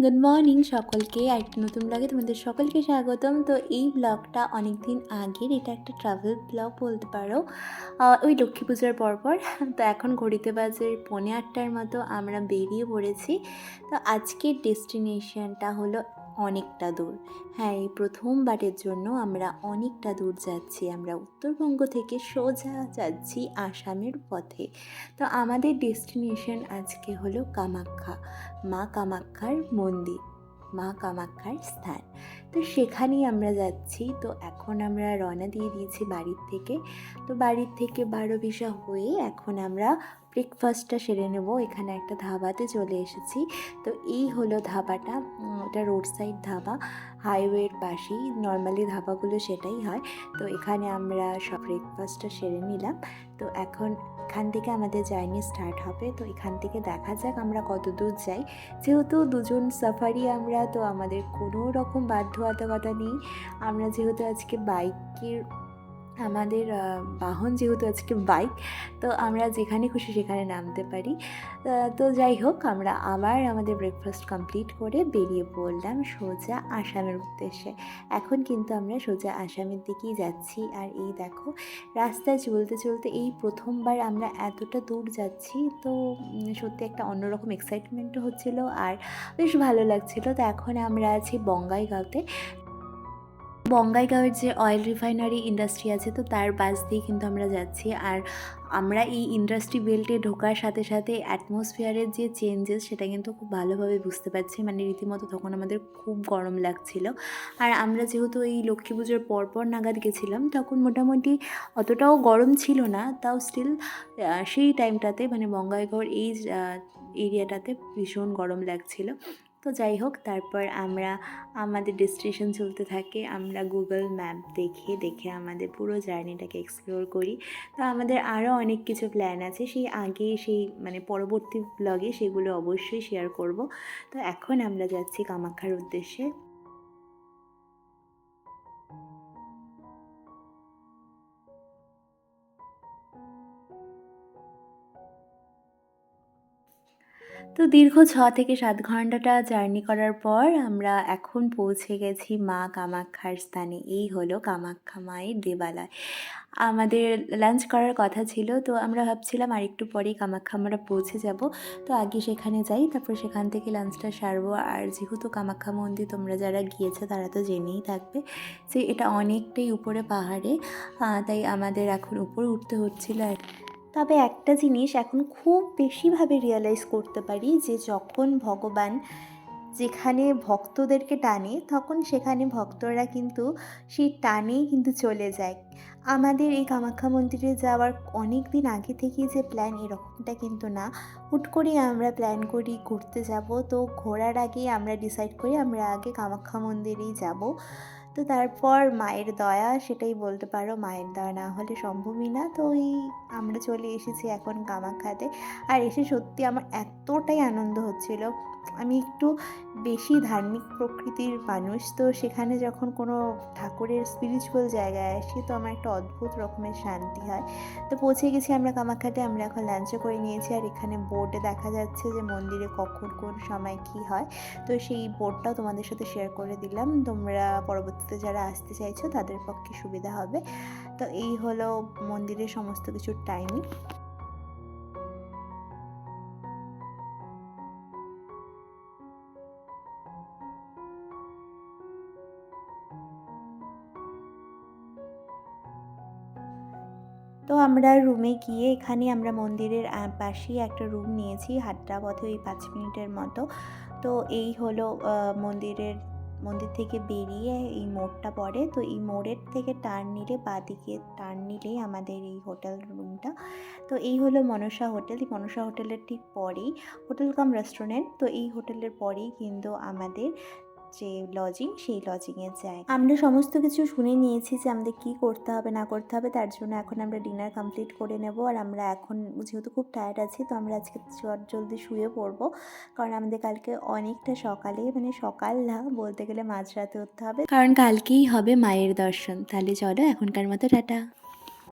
Good morning সকলকে। আর একটা নতুন ব্লগে তোমাদের সকলকে স্বাগতম। তো এই ব্লগটা অনেক দিন আগের, এটা একটা ট্রাভেল ব্লগ বলতে পারো। ওই লক্ষ্মী পূজার পরপর। তো এখন ঘড়িতে বাজে 8:45 মতো আমরা বেরিয়ে পড়েছি। তো আজকের ডেস্টিনেশনটা হলো অনেকটা দূর। হ্যাঁ, এই প্রথমবারের জন্য আমরা অনেকটা দূর যাচ্ছি। আমরা উত্তরবঙ্গ থেকে সোজা যাচ্ছি আসামের পথে। তো আমাদের ডেস্টিনেশন আজকে হলো কামাখ্যা, মা কামাখ্যার মন্দির, মা কামাখ্যার স্থান। তো সেখানেই আমরা যাচ্ছি। তো এখন আমরা রওনা দিয়ে দিয়েছি বাড়ির থেকে। তো বাড়ির থেকে 12 হয়ে এখন আমরা ব্রেকফাস্টটা সেরে নেব। এখানে একটা ধাবাতে চলে এসেছি। তো এই হলো ধাবাটা। ওটা রোড সাইড ধাবা, হাইওয়ের পাশেই। নর্মালি ধাবাগুলো সেটাই হয়। তো এখানে আমরা সব ব্রেকফাস্টটা সেরে নিলাম। তো এখন এখান থেকে আমাদের জার্নি স্টার্ট হবে। তো এখান থেকে দেখা যাক আমরা কত দূর যাই। যেহেতু দুজন সাফারি আমরা, তো আমাদের কোনো রকম বাধ্যবাধকতা নেই। আমরা যেহেতু আজকে বাইকের, আমাদের বাহন যেহেতু আজকে বাইক, তো আমরা যেখানে খুশি সেখানে নামতে পারি। তো যাই হোক, আমরা আবার আমাদের ব্রেকফাস্ট কমপ্লিট করে বেরিয়ে পড়লাম সোজা আসামের উদ্দেশ্যে। এখন কিন্তু আমরা সোজা আসামের দিকেই যাচ্ছি। আর এই দেখো, রাস্তায় চলতে চলতে এই প্রথমবার আমরা এতটা দূর যাচ্ছি। তো সত্যি একটা অন্যরকম এক্সাইটমেন্টও হচ্ছিলো আর বেশ ভালো লাগছিলো। তো এখন আমরা আছি বঙ্গাইগাঁওতে। বঙ্গাইগাঁওয়ের যে অয়েল রিফাইনারি ইন্ডাস্ট্রি আছে, তো তার পাশ দিয়ে কিন্তু আমরা যাচ্ছি। আর আমরা এই ইন্ডাস্ট্রি বেল্টে ঢোকার সাথে সাথে অ্যাটমসফিয়ারের যে চেঞ্জেস, সেটা কিন্তু খুব ভালোভাবে বুঝতে পারছি। মানে রীতিমতো তখন আমাদের খুব গরম লাগছিল। আর আমরা যেহেতু এই লক্ষ্মী পুজোর পরপর নাগাদ গেছিলাম, তখন মোটামুটি অতটাও গরম ছিল না। তাও স্টিল সেই টাইমটাতে, মানে বঙ্গাইগাঁওয়ের এই এরিয়াটাতে ভীষণ গরম লাগছিল। তো যাই হোক, তারপর আমরা আমাদের ডেস্টিনেশন চলতে থাকে। আমরা গুগল ম্যাপ দেখে দেখে আমাদের পুরো জার্নিটাকে এক্সপ্লোর করি। তো আমাদের আরও অনেক কিছু প্ল্যান আছে, সেই মানে পরবর্তী ব্লগে সেগুলো অবশ্যই শেয়ার করব। তো এখন আমরা যাচ্ছি কামাখ্যার উদ্দেশ্যে। তো দীর্ঘ 6 থেকে 7 ঘন্টাটা জার্নি করার পর আমরা এখন পৌঁছে গেছি মা কামাখ্যার স্থানে। এই হলো কামাখ্যা মায়ের দেবালয়। আমাদের লাঞ্চ করার কথা ছিল, তো আমরা ভাবছিলাম আর একটু পরেই কামাখ্যা আমরা পৌঁছে যাব। তো আগে সেখানে যাই, তারপর সেখান থেকে লাঞ্চটা সারবো। আর যেহেতু কামাখ্যা মন্দির তোমরা যারা গিয়েছে তারা তো জেনেই থাকবে যে এটা অনেকটাই উপরে পাহাড়ে, তাই আমাদের এখন উপরে উঠতে হচ্ছিল। তবে একটা জিনিস এখন খুব বেশিভাবে রিয়েলাইজ করতে পারি, যে যখন ভগবান যেখানে ভক্তদেরকে টানে, তখন সেখানে ভক্তরা কিন্তু সেই টানেই কিন্তু চলে যায়। আমাদের এই কামাখ্যা মন্দিরে যাওয়ার অনেক দিন আগে থেকেই যে প্ল্যান, এরকমটা কিন্তু না। হুট করে আমরা প্ল্যান করি ঘুরতে যাব। তো ঘোরার আগে আমরা ডিসাইড করি আমরা আগে কামাখ্যা মন্দিরেই যাব। তো তারপর মায়ের দয়া, সেটাই বলতে পারো, মায়ের দয়া না হলে সম্ভবই না। তো আমরা চলে এসেছি এখন কামাখ্যাতে। আর এসে সত্যি আমার এতটাই আনন্দ হচ্ছিল। আমি একটু বেশি ধার্মিক প্রকৃতির মানুষ, তো সেখানে যখন কোনো ঠাকুরের স্পিরিচুয়াল জায়গায় আসি, তো আমার একটা অদ্ভুত রকমের শান্তি হয়। তো পৌঁছে গেছি আমরা কামাখ্যাতে। আমরা এখন লাঞ্চও করে নিয়েছি। আর এখানে বোর্ডে দেখা যাচ্ছে যে মন্দিরে কখন কোন সময় কী হয়। তো সেই বোর্ডটাও তোমাদের সাথে শেয়ার করে দিলাম। তোমরা পরবর্তীতে যারা আসতে চাইছো তাদের পক্ষে সুবিধা হবে। তো এই হলো মন্দিরের সমস্ত কিছুর টাইমিং। তো আমরা রুমে গিয়ে, এখানে আমরা মন্দিরের পাশেই একটা রুম নিয়েছি, হাঁটা পথে ওই 5 মিনিটের মতো। তো এই হলো মন্দির থেকে বেরিয়ে এই মোড়টা পড়ে। তো এই মোড়ের থেকে টার্ন নিলে, বাঁদিকে টার্ন নিলেই আমাদের এই হোটেল রুমটা। তো এই হলো মনসা হোটেল। এই মনসা হোটেলের ঠিক পরেই, হোটেল কাম রেস্টুরেন্ট, তো এই হোটেলের পরেই কিন্তু আমাদের যে লজিং, সেই লজিংয়ের জায়গা। আমরা সমস্ত কিছু শুনে নিয়েছি যে আমাদের কী করতে হবে না করতে হবে। তার জন্য এখন আমরা ডিনার কমপ্লিট করে নেব। আর আমরা এখন যেহেতু খুব টায়ার্ড আছি, তো আমরা আজকে জলদি শুয়ে পড়বো। কারণ আমাদের কালকে অনেকটা সকালে, মানে সকাল না বলতে গেলে মাঝরাতে উঠতে হবে, কারণ কালকেই হবে মায়ের দর্শন। তাহলে চলো, এখনকার মতো টাটা।